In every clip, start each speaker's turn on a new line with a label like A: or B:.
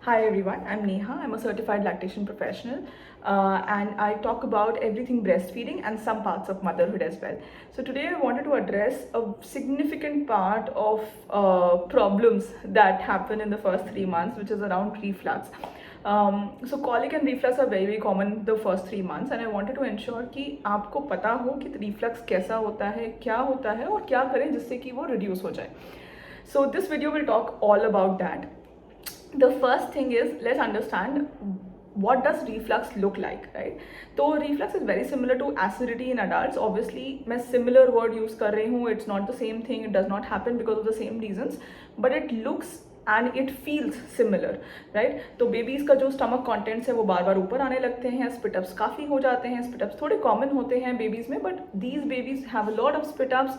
A: Hi everyone, I'm Neha. I'm a certified lactation professional and I talk about everything breastfeeding and some parts of motherhood as well. So today I wanted to address a significant part of problems that happen in the first 3 months, which is around reflux. So colic and reflux are very common the first 3 months and I wanted to ensure कि आपको पता हो कि reflux कैसा होता है, क्या होता है और क्या करें जिससे कि वो reduce हो जाए. So this video will talk all about that. The first thing is, let's understand what does reflux look like, right? So reflux is very similar to acidity in adults. Obviously मैं similar word use कर रही हूँ, it's not the same thing, it does not happen because of the same reasons, but it looks and it feels similar, right? तो babies का जो stomach contents है वो बार बार ऊपर आने लगते हैं, स्पिटअप्स काफ़ी हो जाते हैं, स्पिटअप्स थोड़े कॉमन होते हैं बेबीज में, but these babies have a lot of spit ups.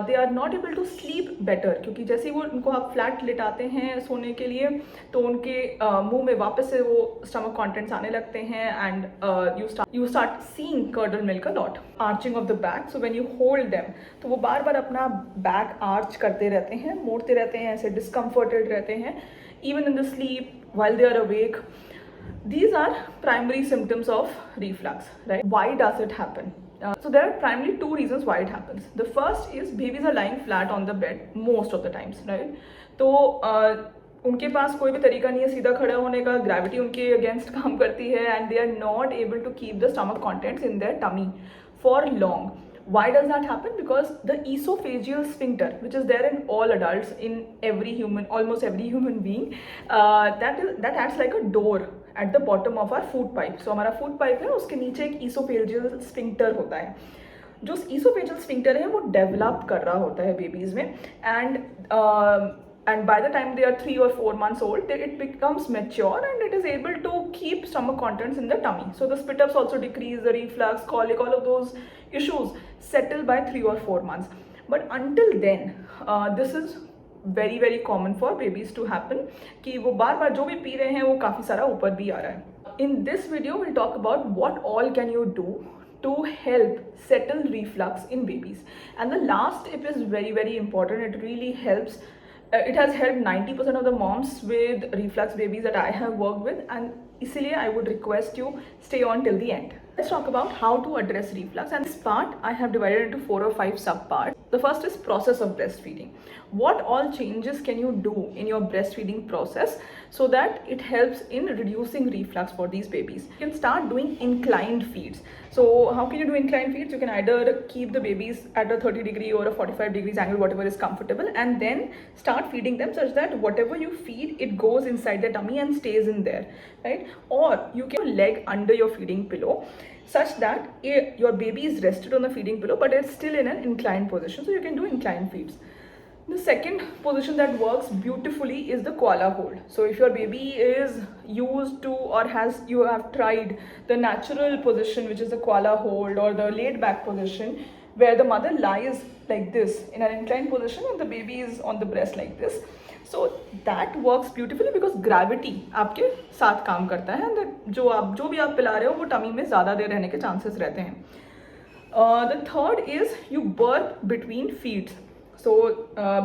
A: They are not able to sleep better, क्योंकि जैसे ही वो उनको आप फ्लैट लिटाते हैं सोने के लिए तो उनके मुंह में वापस से वो स्टमक कॉन्टेंट्स आने लगते हैं and you start seeing curdle milk a lot. Arching of the back, so when you hold them तो वो बार बार अपना बैक आर्च करते रहते हैं, मोड़ते रहते हैं, ऐसे डिस्कम्फर्टेड रहते हैं, even in the sleep while they are awake. These are primary symptoms of reflux, right? Why does it happen? So there are primarily two reasons why it happens. The first is babies are lying flat on the bed most of the times, right? तो उनके पास कोई भी तरीका नहीं है सीधा खड़ा होने का, ग्रेविटी उनके अगेंस्ट काम करती है and they are not able to keep the stomach contents in their tummy for long. Why does that happen? Because the esophageal sphincter, which is there in all adults, in every human, almost every human being, that acts like a door at the bottom of our food pipe. So हमारा food pipe है, उसके नीचे एक esophageal sphincter होता है. जो esophageal sphincter है वो develop कर रहा होता है babies में, and by the time they are 3 or 4 months old, it becomes mature and it is able to keep stomach contents in the tummy. So the spit-ups also decrease, the reflux, colic, all of those issues settle by 3 or 4 months. But until then, this is very common for babies to happen कि वो बार बार जो भी P रहे हैं वो काफ़ी सारा ऊपर भी आ रहा है. In this video, we'll talk about what all can you do to help settle reflux in babies. And the last tip is very important. It really helps. It has helped 90% of the moms with reflux babies that I have worked with, and इसलिए I would request you stay on till the end. Let's talk about how to address reflux, and this part I have divided into 4 or 5 sub parts. The first is process of breastfeeding. What all changes can you do in your breastfeeding process so that it helps in reducing reflux for these babies? You can start doing inclined feeds. So how can you do inclined feeds? You can either keep the babies at a 30-degree or a 45 degrees angle, whatever is comfortable, and then start feeding them such that whatever you feed, it goes inside the tummy and stays in there, right? Or you can leg under your feeding pillow such that your baby is rested on the feeding pillow but it's still in an inclined position, so you can do inclined feeds. The second position that works beautifully is the koala hold. So if your baby is used to or you have tried the natural position, which is the koala hold or the laid back position, where the mother lies like this in an inclined position and the baby is on the breast like this, so that works beautifully because gravity आपके साथ काम करता है and जो भी आप पिला रहे हो वो टमी में ज़्यादा देर रहने के chances रहते हैं. The third is you burp between feeds. So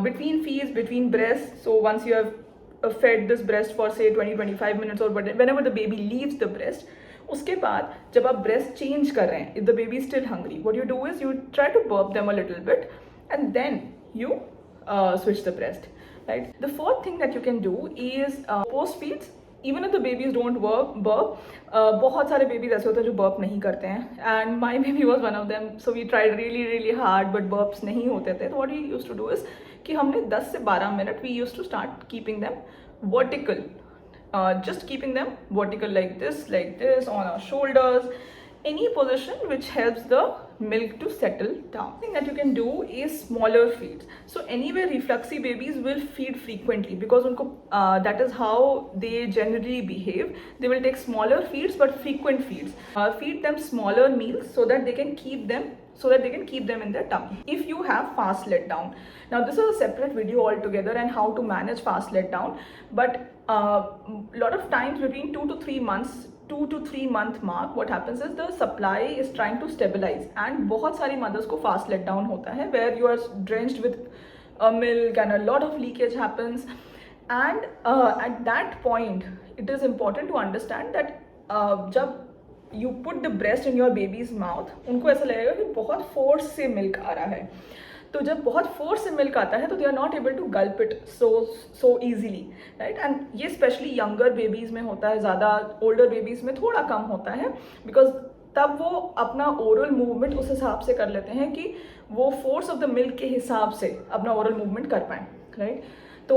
A: between feeds, between breasts, so once you have fed this breast for say 20-25 minutes or whenever the baby leaves the breast, उसके बाद जब आप breast change कर रहे हैं, if the baby is still hungry, what you do is you try to burp them a little bit and then you switch the breast, right? The fourth thing that you can do is post feeds. Even if the babies don't burp, बहुत सारे babies ऐसे होते हैं जो burp नहीं करते हैं, and my baby was one of them. So we tried really hard, but burps नहीं होते थे. So what we used to do is कि हमने 10 से 12 minute we used to start keeping them vertical, just keeping them vertical like this on our shoulders, any position which helps the milk to settle down. The thing that you can do is smaller feeds. So anyway, refluxy babies will feed frequently because unko, that is how they generally behave. They will take smaller feeds but frequent feeds. Feed them smaller meals so that they can keep them in their tummy. If you have fast let down, now this is a separate video altogether and how to manage fast let down, but lot of times between 2 to 3 months, 2 to 3 month mark, what happens is the supply is trying to stabilize and बहुत सारी mothers को fast let down होता है where you are drenched with milk and a lot of leakage happens. And at that point it is important to understand that जब you put the breast in your baby's mouth, उनको ऐसा लगेगा कि बहुत force से milk आ रहा है. तो जब बहुत फोर्स से मिल्क आता है तो they are not able to gulp it so easily, right. And ये स्पेशली यंगर बेबीज़ में होता है ज़्यादा, ओल्डर बेबीज़ में थोड़ा कम होता है, बिकॉज तब वो अपना ओरल मूवमेंट उस हिसाब से कर लेते हैं कि वो फोर्स ऑफ द मिल्क के हिसाब से अपना ओरल मूवमेंट कर पाएँ, राइट. तो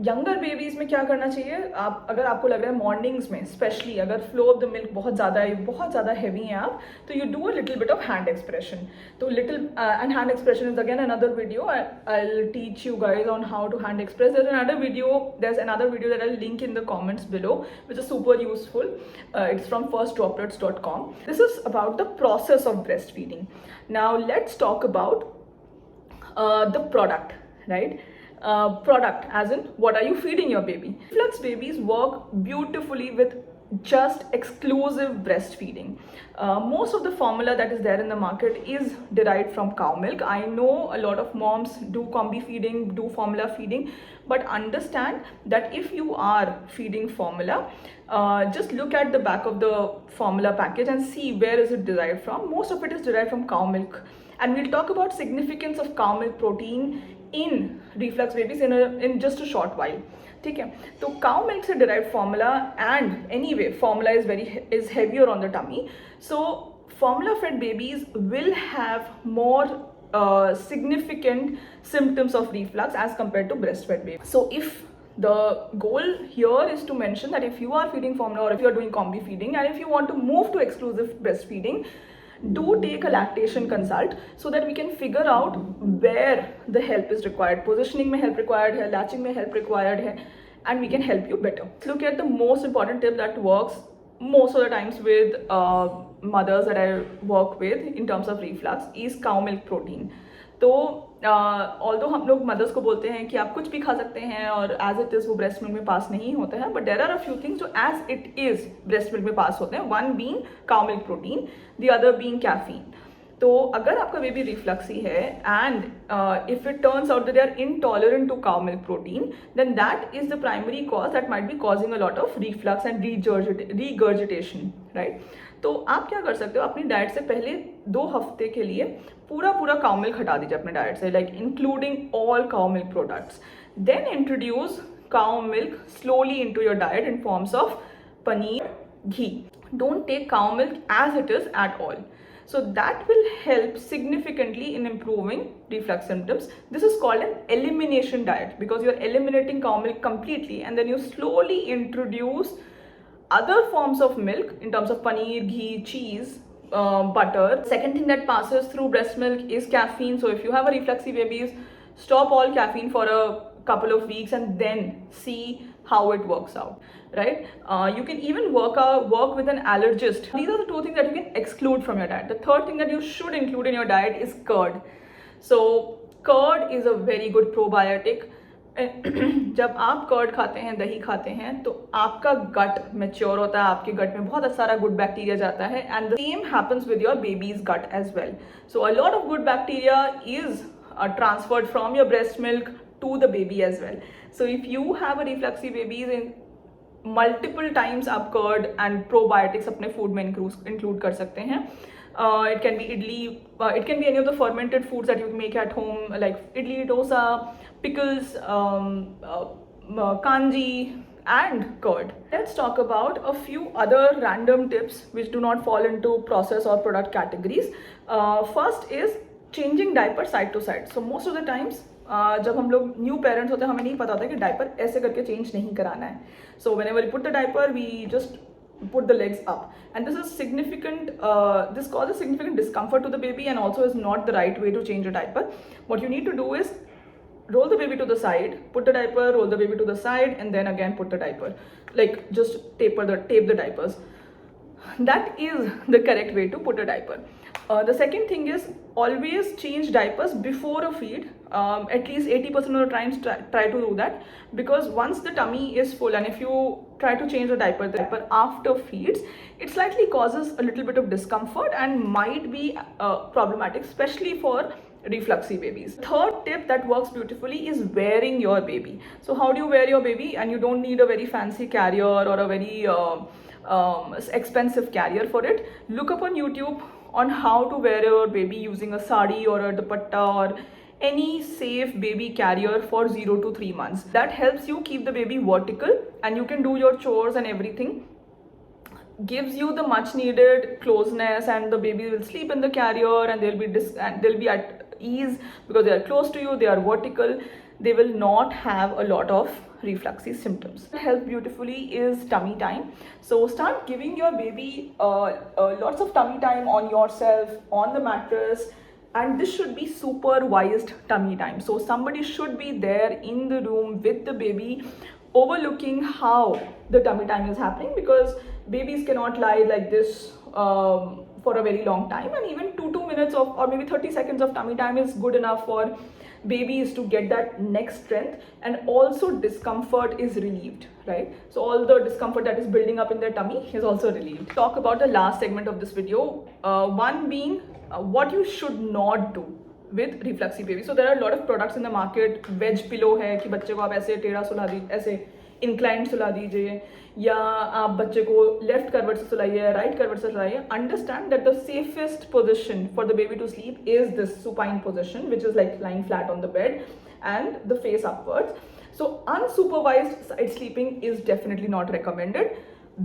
A: यंगर बेबीज़ में क्या करना चाहिए, आप अगर आपको लग रहा है मॉर्निंग्स में स्पेशली अगर फ्लो ऑफ द मिल्क बहुत ज़्यादा है, बहुत ज़्यादा हैवी हैं आप, तो you do a little bit of hand expression. तो little and hand expression is again another video. I will teach you guys on how to hand express. there's another video that I'll link in the comments below, which is super useful. It's from firstdroplets.com. This is about the process of breastfeeding. Now let's talk about the product, right? Product as in what are you feeding your baby. Reflux babies work beautifully with just exclusive breastfeeding. Most of the formula that is there in the market is derived from cow milk. I know a lot of moms do combi feeding, do formula feeding, but understand that if you are feeding formula, just look at the back of the formula package and see where is it derived from. Most of it is derived from cow milk, and we'll talk about significance of cow milk protein in reflux babies in just a short while. ठीक है, तो cow milk से derive formula, and any way formula is heavier on the tummy, so formula fed babies will have more significant symptoms of reflux as compared to breastfed babies. So if the goal here is to mention that if you are feeding formula or if you are doing combi feeding and if you want to move to exclusive breastfeeding, do take a lactation consult so that we can figure out where the help is required. Positioning में help required है, latching में help required है, and we can help you better. Let's look at the most important tip that works most of the times with mothers that I work with in terms of reflux is cow milk protein. तो although हम लोग mother's को बोलते हैं कि आप कुछ भी खा सकते हैं और एज इट इज़ वो ब्रेस्ट मिल्क में पास नहीं होता है, but there are a few things जो as it is breast milk में पास होते हैं. One being cow milk protein, the other being caffeine. तो अगर आपका बेबी रिफ्लक्सी है and if it turns out that they are intolerant to cow milk protein, then that is the primary cause that might be causing a lot of reflux and regurgitation, right. तो आप क्या कर सकते हो, अपनी diet से पहले 2 हफ्ते के लिए पूरा काउ मिल्क हटा दीजिए अपने डाइट से, like including all cow milk products. Then introduce cow milk slowly into your diet in forms of paneer, ghee. Don't take cow milk as it is at all. So that will help significantly in improving reflux symptoms. This is called an elimination diet because you're eliminating cow milk completely and then you slowly introduce other forms of milk in terms of paneer, ghee, cheese, butter. Second thing that passes through breast milk is caffeine. So if you have a refluxy babies, stop all caffeine for a couple of weeks and then see how it works out, right? You can even work with an allergist. These are the 2 things that you can exclude from your diet. The third thing that you should include in your diet is curd. So curd is a very good probiotic. जब आप curd खाते हैं, दही खाते हैं, तो आपका गट mature होता है, आपके गट में बहुत सारा गुड बैक्टीरिया जाता है, and the same happens with your babies gut as well. So a lot of good bacteria is transferred from your breast milk to the baby as well. So if you have a refluxy babies, in multiple times आप curd and probiotics अपने food में include कर सकते हैं. It can be idli, it can be any of the fermented foods that you make at home like idli, dosa, pickles, kanji and curd. Let's talk about a few other random tips which do not fall into process or product categories. First is changing diaper side to side. So most of the times जब हम लोग new parents होते हैं हमें नहीं पता होता कि डायपर ऐसे करके चेंज नहीं कराना है. So whenever we put the diaper we just put the legs up, and this is significant, this causes significant discomfort to the baby and also is not the right way to change a diaper. What you need to do is roll the baby to the side, put the diaper, roll the baby to the side, and then again put the diaper, like just tape the diapers. That is the correct way to put a diaper. The second thing is always change diapers before a feed. At least 80% of the times try to do that, because once the tummy is full and if you try to change the diaper after feeds, it slightly causes a little bit of discomfort and might be problematic, especially for refluxy babies. Third tip that works beautifully is wearing your baby. So how do you wear your baby? And you don't need a very fancy carrier or a very expensive carrier for it. Look up on YouTube on how to wear your baby using a sari or a dupatta or any safe baby carrier for 0 to 3 months. That helps you keep the baby vertical and you can do your chores and everything, gives you the much needed closeness, and the baby will sleep in the carrier and they'll be at ease because they are close to you, they are vertical, they will not have a lot of refluxy symptoms. What helps beautifully is tummy time. So start giving your baby lots of tummy time on yourself, on the mattress, and this should be supervised tummy time. So somebody should be there in the room with the baby overlooking how the tummy time is happening, because babies cannot lie like this for a very long time, and even 2 minutes of or maybe 30 seconds of tummy time is good enough for babies to get that neck strength, and also discomfort is relieved, right? So all the discomfort that is building up in their tummy is also relieved. Talk about the last segment of this video, one being what you should not do with refluxy baby. So there are a lot of products in the market. Wedge pillow है कि बच्चे को आप ऐसे टेढ़ा सुला दी, ऐसे inclined सुला दीजिए, या आप बच्चे को लेफ्ट करवट से सुलाइए, राइट करवट से सुलाइए. Understand that the safest position for the baby to sleep is this supine position, which is like lying flat on the bed and the face upwards. So unsupervised side sleeping is definitely not recommended.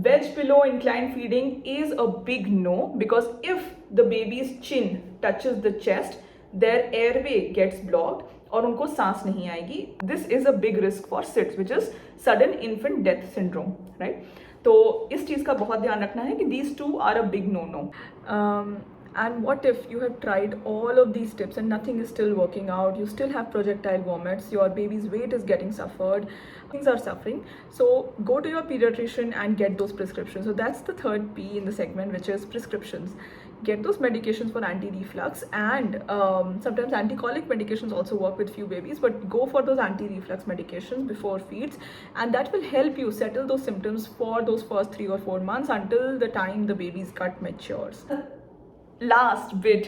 A: Wedge pillow, inclined feeding is a big no, because if the baby's chin touches the chest, their airway gets blocked और उनको सांस नहीं आएगी. This is a big risk for SIDS, which is sudden infant death syndrome, right? तो इस चीज़ का बहुत ध्यान रखना है कि these two are a big no no. And what if you have tried all of these tips and nothing is still working out? You still have projectile vomits, your baby's weight is getting suffered, things are suffering. So go to your pediatrician and get those prescriptions. So that's the third P in the segment, which is prescriptions. Get those medications for anti-reflux, and sometimes anti-colic medications also work with few babies, but go for those anti-reflux medications before feeds, and that will help you settle those symptoms for those first 3 or 4 months until the time the baby's gut matures. Last bit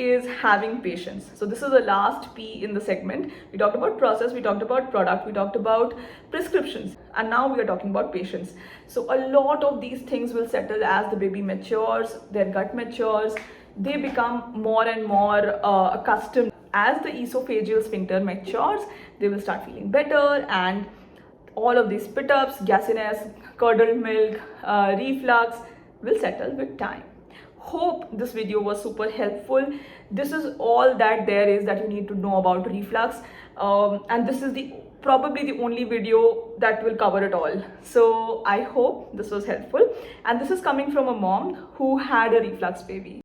A: is having patience. So this is the last P in the segment. We talked about process, we talked about product, we talked about prescriptions, and now we are talking about patience. So a lot of these things will settle as the baby matures, their gut matures, they become more and more accustomed. As the esophageal sphincter matures, they will start feeling better, and all of these spit-ups, gassiness, curdled milk, reflux will settle with time. Hope this video was super helpful. This is all that there is that you need to know about reflux, and this is probably the only video that will cover it all. So I hope this was helpful, and this is coming from a mom who had a reflux baby.